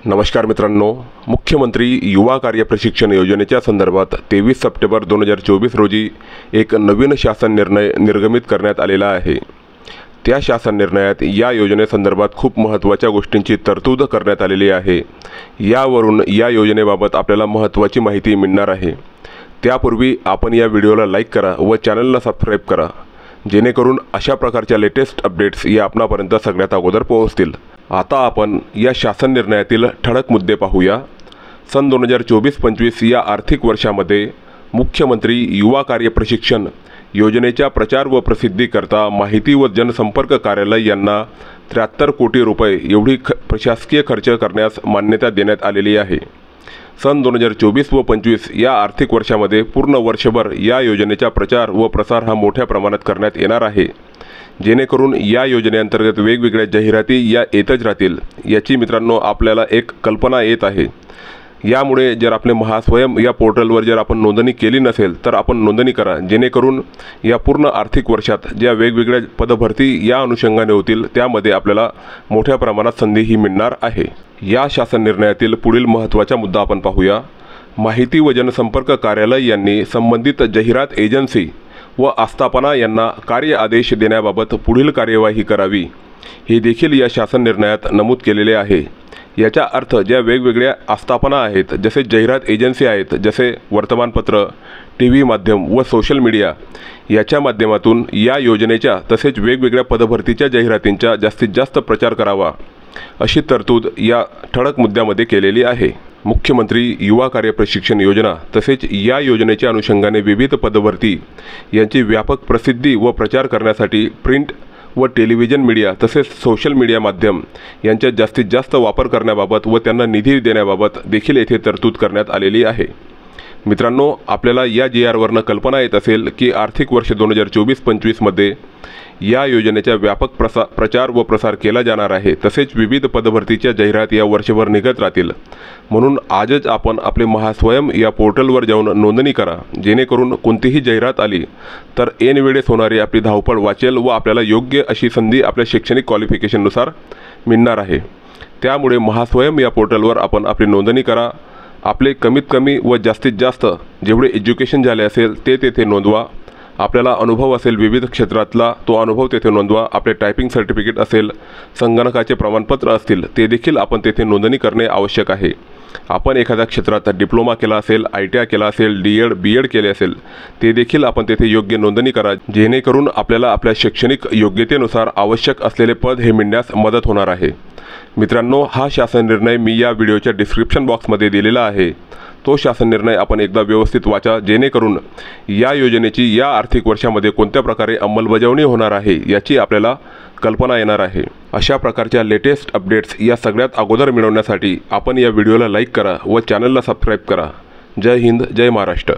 नमस्कार मित्रांनो, मुख्यमंत्री युवा कार्य प्रशिक्षण योजनेच्या संदर्भात 23 सप्टेंबर 2024 रोजी एक नवीन शासन निर्णय निर्गमित करण्यात आलेला आहे। त्या शासन निर्णयात या योजनेसंदर्भात खूप महत्त्वाच्या गोष्टींची तरतूद करण्यात आलेली आहे। यावरून या योजनेबाबत आपल्याला महत्त्वाची माहिती मिळणार आहे। त्यापूर्वी आपण या व्हिडिओला लाईक करा व चॅनलला सबस्क्राइब करा, जेणेकरून अशा प्रकारच्या लेटेस्ट अपडेट्स या आपणापर्यंत सगळ्यात अगोदर पोहोचतील। आता आपण या शासन निर्णयातील ठळक मुद्दे पाहूया। सन 2024-25 या आर्थिक वर्षामध्ये मुख्यमंत्री युवा कार्य प्रशिक्षण योजनेच्या प्रचार व प्रसिद्धीकरता माहिती व जनसंपर्क कार्यालय यांना 73 कोटी रुपये एवढी प्रशासकीय खर्च करण्यास मान्यता देण्यात आलेली आहे। सन 2024 व 25 या आर्थिक वर्षामध्ये पूर्ण वर्षभर या योजनेचा प्रचार व प्रसार हा मोठ्या प्रमाणात करण्यात येणार आहे, जेणेकरून या योजनेअंतर्गत वेगवेगळ्या जाहिराती या येतच राहतील याची मित्रांनो आपल्याला एक कल्पना येत आहे। यामुळे जर आपले महास्वयम या पोर्टलवर जर आपण नोंदणी केली नसेल तर आपण नोंदणी करा, जेणेकरून या पूर्ण आर्थिक वर्षात ज्या वेगवेगळ्या पदभरती या अनुषंगाने होतील त्यामध्ये आपल्याला मोठ्या प्रमाणात संधीही मिळणार आहे। या शासन निर्णयातील पुढील महत्त्वाचा मुद्दा आपण पाहूया। माहिती व जनसंपर्क कार्यालय यांनी संबंधित जाहिरात एजन्सी व आस्थापना यांना कार्य आदेश देण्याबाबत पुढील कार्यवाही करावी, हे देखील या शासन निर्णयात नमूद केलेले आहे। याचा अर्थ ज्या वेगवेगळ्या आस्थापना आहेत, जसे जाहिरात एजन्सी आहेत, जसे वर्तमानपत्र, टीव्ही माध्यम व सोशल मीडिया याच्या माध्यमातून या योजनेच्या तसेच वेगवेगळ्या पदभरतीच्या जाहिरातींचा जास्तीत जास्त प्रचार करावा, अशी तरतूद या ठळक मुद्द्यामध्ये केलेली आहे। मुख्यमंत्री युवा कार्य प्रशिक्षण योजना तसेच या योजनेच्या अनुषंगाने विविध पदभरती यांची व्यापक प्रसिद्धी व प्रचार करण्यासाठी प्रिंट व टेलिव्हिजन मीडिया तसेच सोशल मीडिया माध्यम यांचा जास्तीत जास्त वापर करण्याबाबत व त्यांना निधी देण्याबाबत देखील येथे तरतूद करण्यात आलेली आहे। मित्रांनो, आपल्याला या JR-वरनं कल्पना येत असेल की आर्थिक वर्ष 2024-25 मध्ये या योजनेचा व्यापक प्रचार व प्रसार केला जाणार आहे, तसेच विविध पदभरतीच्या जाहिरात या वर्षभर निघत राहतील। म्हणून आजच आपण आपले महास्वयम या पोर्टलवर जाऊन नोंदणी करा, जेणेकरून कोणतीही जाहिरात आली तर ऐनवेळेस होणारी आपली धावपळ वाचेल व आपल्याला योग्य अशी संधी आपल्या शैक्षणिक क्वालिफिकेशननुसार मिळणार आहे। त्यामुळे महास्वयम या पोर्टलवर आपण आपली नोंदणी करा। आपले कमीत कमी व जास्तीत जास्त जेवढे एज्युकेशन झाले असेल ते तेथे नोंदवा। आपल्याला अनुभव असेल विविध क्षेत्रातला तो अनुभव तेथे नोंदवा। आपले टायपिंग सर्टिफिकेट असेल, संगणकाचे प्रमाणपत्र असतील ते देखील आपण तेथे नोंदणी करणे आवश्यक आहे। आपण एखाद्या क्षेत्रात डिप्लोमा केला असेल, ITI केला असेल, DED BED केले असेल ते देखील आपण तेथे योग्य नोंदणी करा, जेणेकरून आपल्याला आपल्या शैक्षणिक योग्यतेनुसार आवश्यक असलेले पद हे मिळण्यास मदत होणार आहे। मित्रांनो, हा शासन निर्णय मी या व्हिडिओच्या डिस्क्रिप्शन बॉक्समध्ये दिलेला आहे। तो शासन निर्णय आपण एकदा व्यवस्थित वाचा, जेणेकरून या योजनेची या आर्थिक वर्षामध्ये कोणत्या प्रकारे अंमलबजावणी होणार आहे याची आपल्याला कल्पना येणार आहे। अशा प्रकारच्या लेटेस्ट अपडेट्स या सगळ्यात अगोदर मिळवण्यासाठी आपण या व्हिडिओला लाईक करा व चॅनलला सबस्क्राइब करा। जय हिंद, जय महाराष्ट्र।